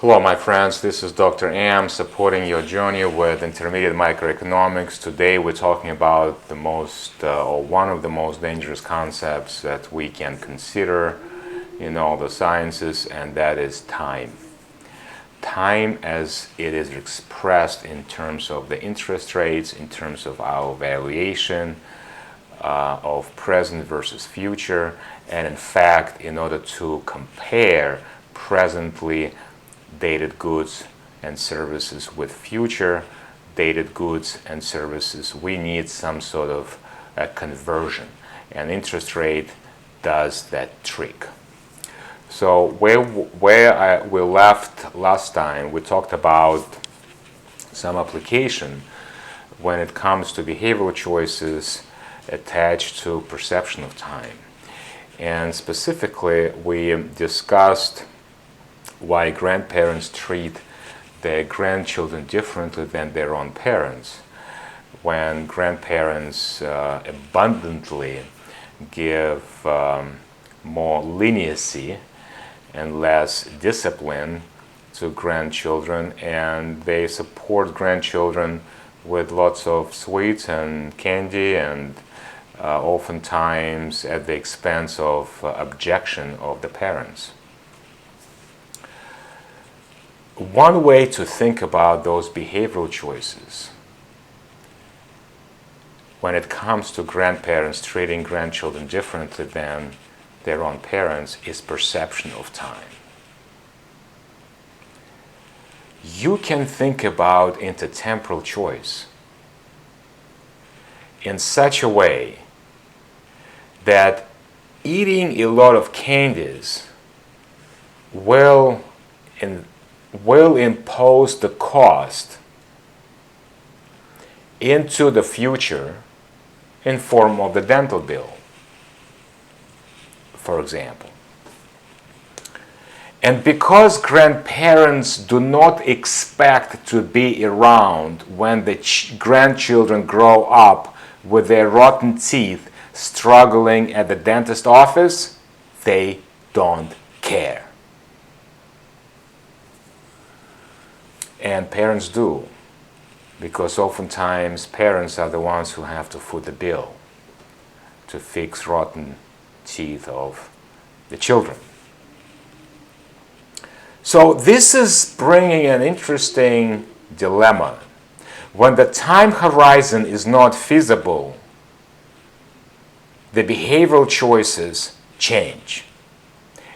Hello my friends, this is Dr. M supporting your journey with intermediate microeconomics. Today we're talking about one of the most dangerous concepts that we can consider in all the sciences, and that is time. Time as it is expressed in terms of the interest rates, in terms of our valuation of present versus future, and in fact in order to compare presently dated goods and services with future dated goods and services, we need some sort of a conversion, and interest rate does that trick. So where we left last time, we talked about some application when it comes to behavioral choices attached to perception of time. And specifically, we discussed why grandparents treat their grandchildren differently than their own parents. When grandparents abundantly give more leniency and less discipline to grandchildren, and they support grandchildren with lots of sweets and candy, and oftentimes at the expense of objection of the parents. One way to think about those behavioral choices when it comes to grandparents treating grandchildren differently than their own parents is perception of time. You can think about intertemporal choice in such a way that eating a lot of candies will impose the cost into the future in form of the dental bill, for example. And because grandparents do not expect to be around when the grandchildren grow up with their rotten teeth struggling at the dentist office, they don't care. And parents do, because oftentimes parents are the ones who have to foot the bill to fix rotten teeth of the children. So this is bringing an interesting dilemma. When the time horizon is not feasible, the behavioral choices change.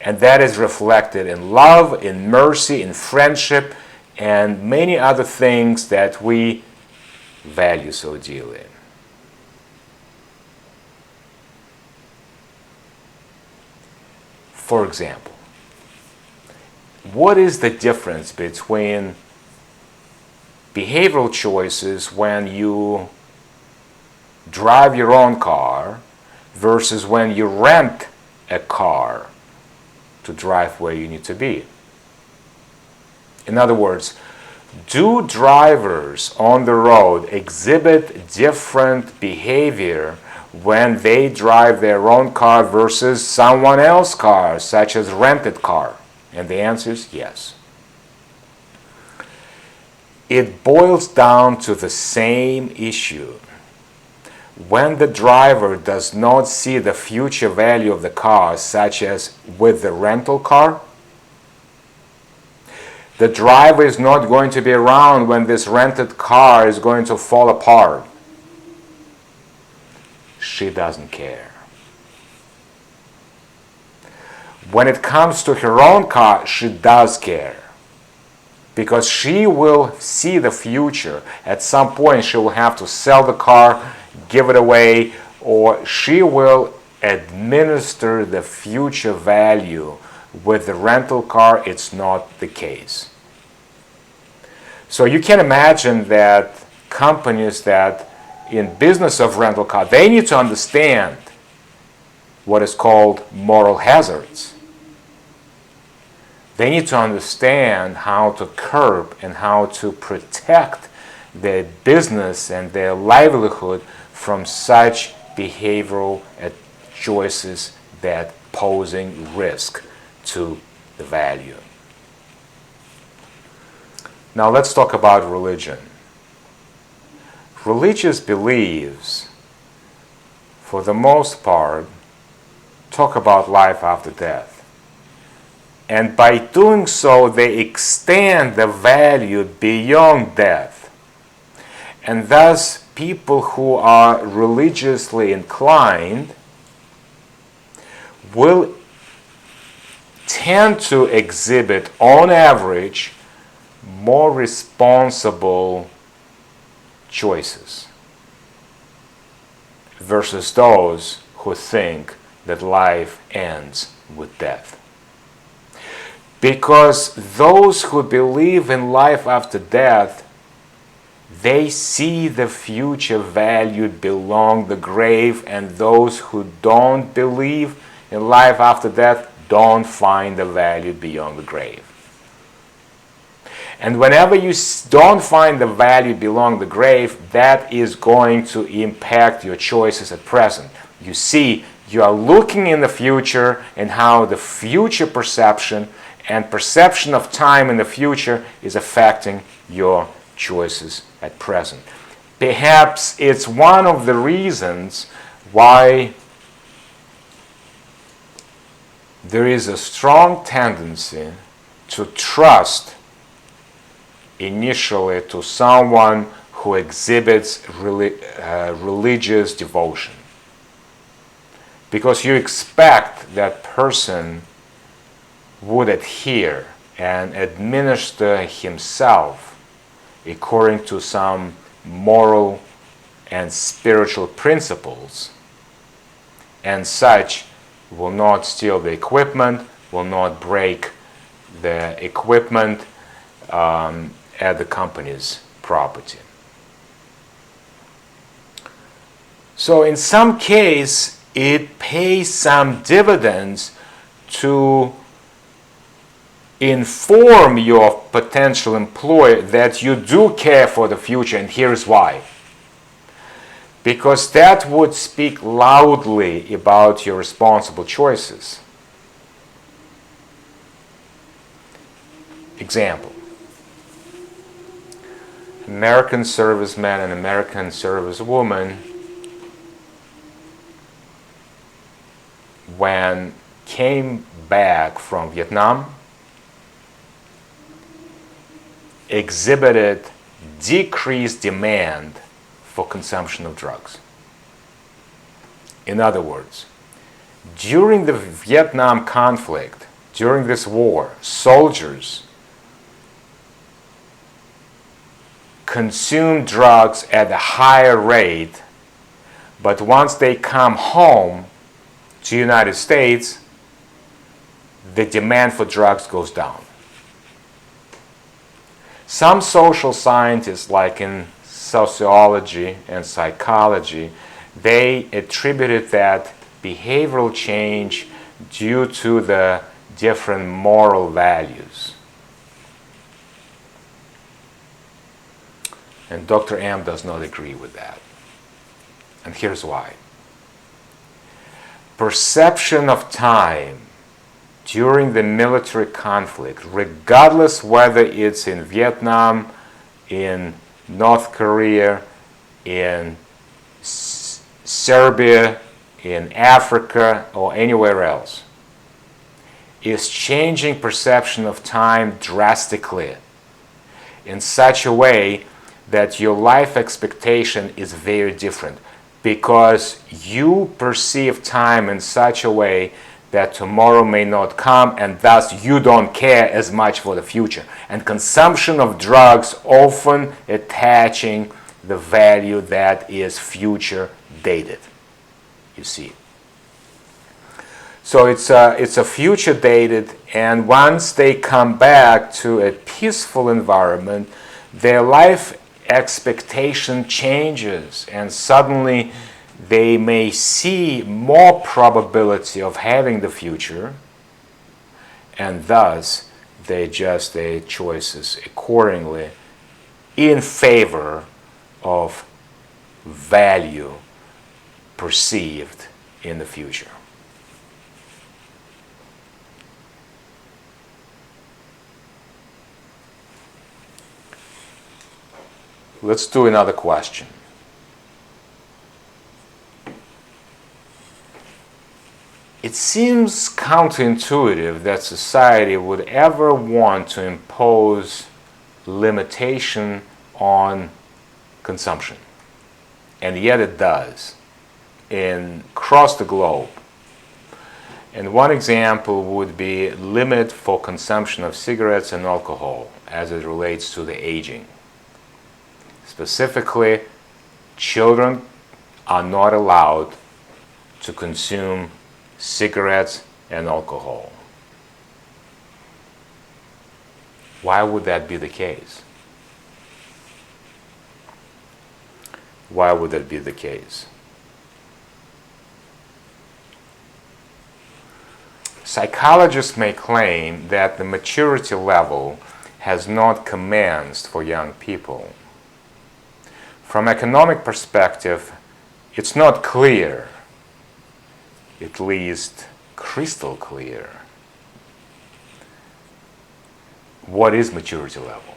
And that is reflected in love, in mercy, in friendship, and many other things that we value so dearly. For example, what is the difference between behavioral choices when you drive your own car versus when you rent a car to drive where you need to be? In other words, do drivers on the road exhibit different behavior when they drive their own car versus someone else's car, such as rented car? And the answer is yes. It boils down to the same issue. When the driver does not see the future value of the car, such as with the rental car, the driver is not going to be around when this rented car is going to fall apart. She doesn't care. When it comes to her own car, she does care, because she will see the future. At some point, she will have to sell the car, give it away, or she will administer the future value. With the rental car, it's not the case. So you can imagine that companies that in business of rental car, they need to understand what is called moral hazards. They need to understand how to curb and how to protect their business and their livelihood from such behavioral choices that posing risk to the value. Now let's talk about religion. Religious beliefs, for the most part, talk about life after death. And by doing so, they extend the value beyond death. And thus, people who are religiously inclined will tend to exhibit, on average, more responsible choices versus those who think that life ends with death. Because those who believe in life after death, they see the future valued beyond the grave, and those who don't believe in life after death don't find the value beyond the grave. And whenever you don't find the value beyond the grave, that is going to impact your choices at present. You see, you are looking in the future and how the future perception and perception of time in the future is affecting your choices at present. Perhaps it's one of the reasons why there is a strong tendency to trust initially to someone who exhibits religious devotion. Because you expect that person would adhere and administer himself according to some moral and spiritual principles, and such will not steal the equipment, will not break the equipment at the company's property. So in some case, it pays some dividends to inform your potential employer that you do care for the future, and here's why. Because that would speak loudly about your responsible choices. Example. American serviceman and American servicewoman, when came back from Vietnam, exhibited decreased demand for consumption of drugs. In other words, during the Vietnam conflict, during this war, soldiers consume drugs at a higher rate, but once they come home to the United States, the demand for drugs goes down. Some social scientists, like in sociology and psychology, they attributed that behavioral change due to the different moral values. And Dr. M does not agree with that. And here's why. Perception of time during the military conflict, regardless whether it's in Vietnam, in North Korea, in Serbia, in Africa, or anywhere else, is changing perception of time drastically in such a way that your life expectation is very different, because you perceive time in such a way that tomorrow may not come, and thus you don't care as much for the future. And consumption of drugs often attaching the value that is future dated, you see. So it's a future dated, and once they come back to a peaceful environment, their life expectation changes, and suddenly they may see more probability of having the future, and thus they adjust their choices accordingly in favor of value perceived in the future. let's do another question. It seems counterintuitive that society would ever want to impose limitation on consumption, and yet it does across the globe. And one example would be limit for consumption of cigarettes and alcohol as it relates to the aging. Specifically, children are not allowed to consume cigarettes and alcohol. Why would that be the case? Why would that be the case? Psychologists may claim that the maturity level has not commenced for young people. From economic perspective, it's not clear, at least crystal clear, what is maturity level.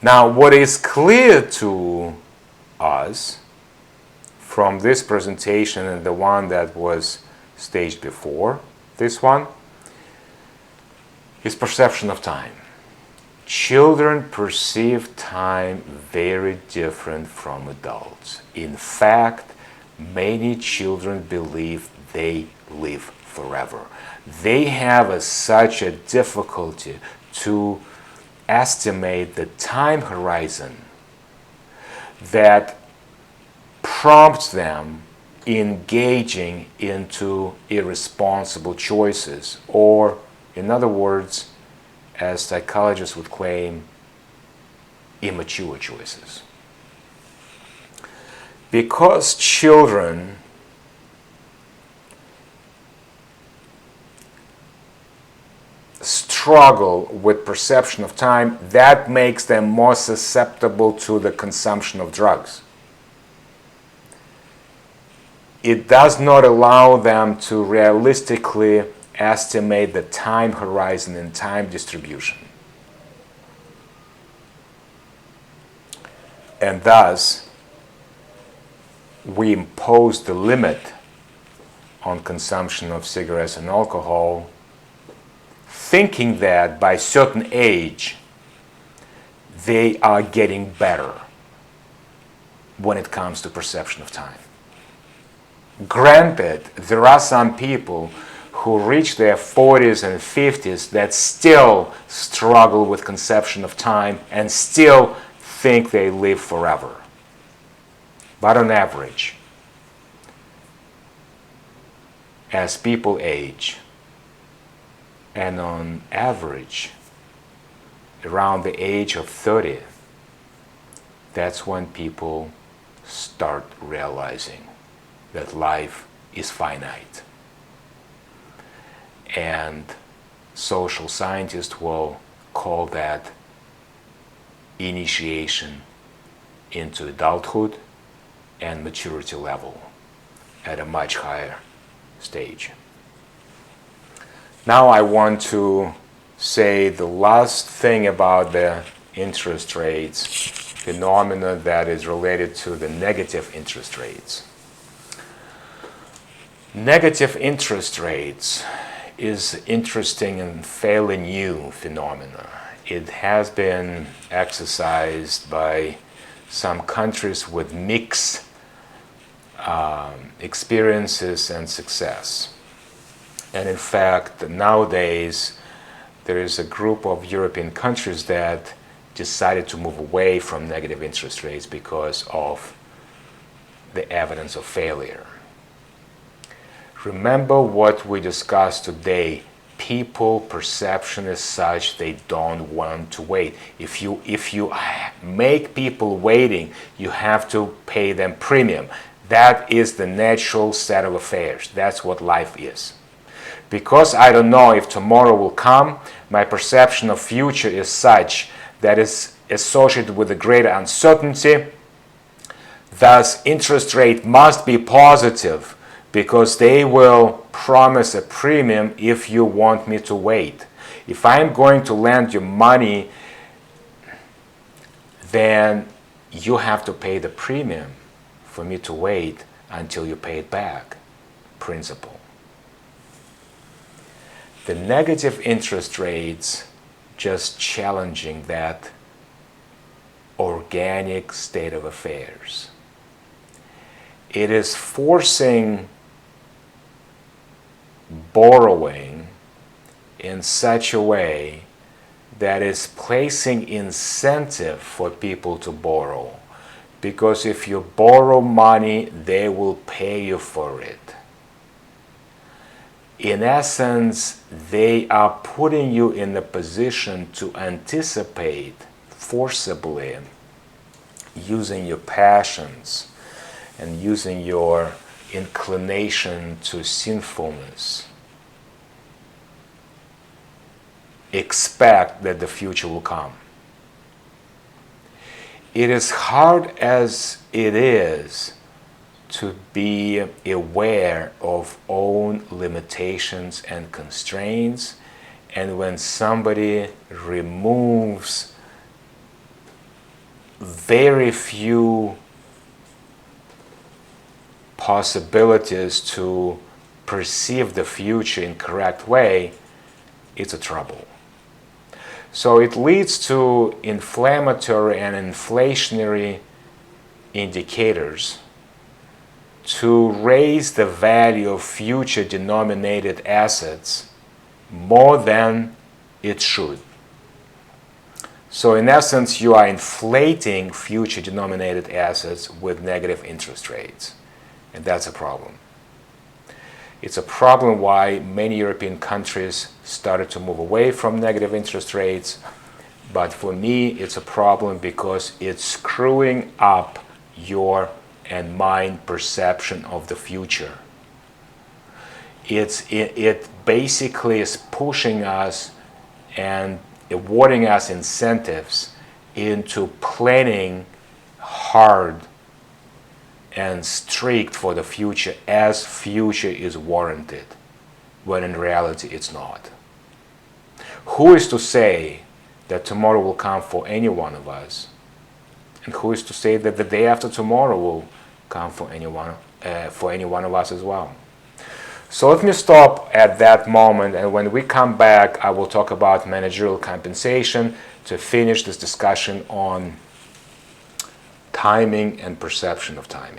Now, what is clear to us from this presentation and the one that was staged before this one is perception of time. Children perceive time very different from adults. In fact, many children believe they live forever. They have such a difficulty to estimate the time horizon that prompts them engaging into irresponsible choices, or in other words, as psychologists would claim, immature choices. Because children struggle with perception of time, that makes them more susceptible to the consumption of drugs. It does not allow them to realistically estimate the time horizon and time distribution. And thus, we impose the limit on consumption of cigarettes and alcohol, thinking that by a certain age, they are getting better when it comes to perception of time. Granted, there are some people who reach their 40s and 50s that still struggle with conception of time and still think they live forever. But on average, as people age, and on average, around the age of 30, that's when people start realizing that life is finite. And social scientists will call that initiation into adulthood and maturity level at a much higher stage. Now I want to say the last thing about the interest rates phenomena that is related to the negative interest rates. Negative interest rates is interesting and fairly new phenomena. It has been exercised by some countries with mixed experiences and success. And in fact, nowadays, there is a group of European countries that decided to move away from negative interest rates because of the evidence of failure. Remember what we discussed today. People perception is such they don't want to wait. If you make people waiting, you have to pay them premium. That is the natural set of affairs. That's what life is. Because I don't know if tomorrow will come, my perception of future is such that is associated with a greater uncertainty. Thus, interest rate must be positive, because they will promise a premium if you want me to wait. If I'm going to lend you money then you have to pay the premium for me to wait until you pay it back, principal. The negative interest rates just challenging that organic state of affairs. It is forcing borrowing in such a way that is placing incentive for people to borrow. Because if you borrow money, they will pay you for it. In essence, they are putting you in a position to anticipate forcibly, using your passions and using your inclination to sinfulness. Expect that the future will come. It is hard as it is to be aware of own limitations and constraints, and when somebody removes very few possibilities to perceive the future in correct way, it's a trouble. So it leads to inflammatory and inflationary indicators to raise the value of future denominated assets more than it should. So in essence, you are inflating future denominated assets with negative interest rates, and that's a problem. It's a problem why many European countries started to move away from negative interest rates, but for me it's a problem because it's screwing up your and mine perception of the future. It basically is pushing us and awarding us incentives into planning hard and strict for the future as future is warranted, when in reality it's not. Who is to say that tomorrow will come for any one of us? And who is to say that the day after tomorrow will come for any one of us as well? So let me stop at that moment, and when we come back, I will talk about managerial compensation to finish this discussion on timing and perception of timing.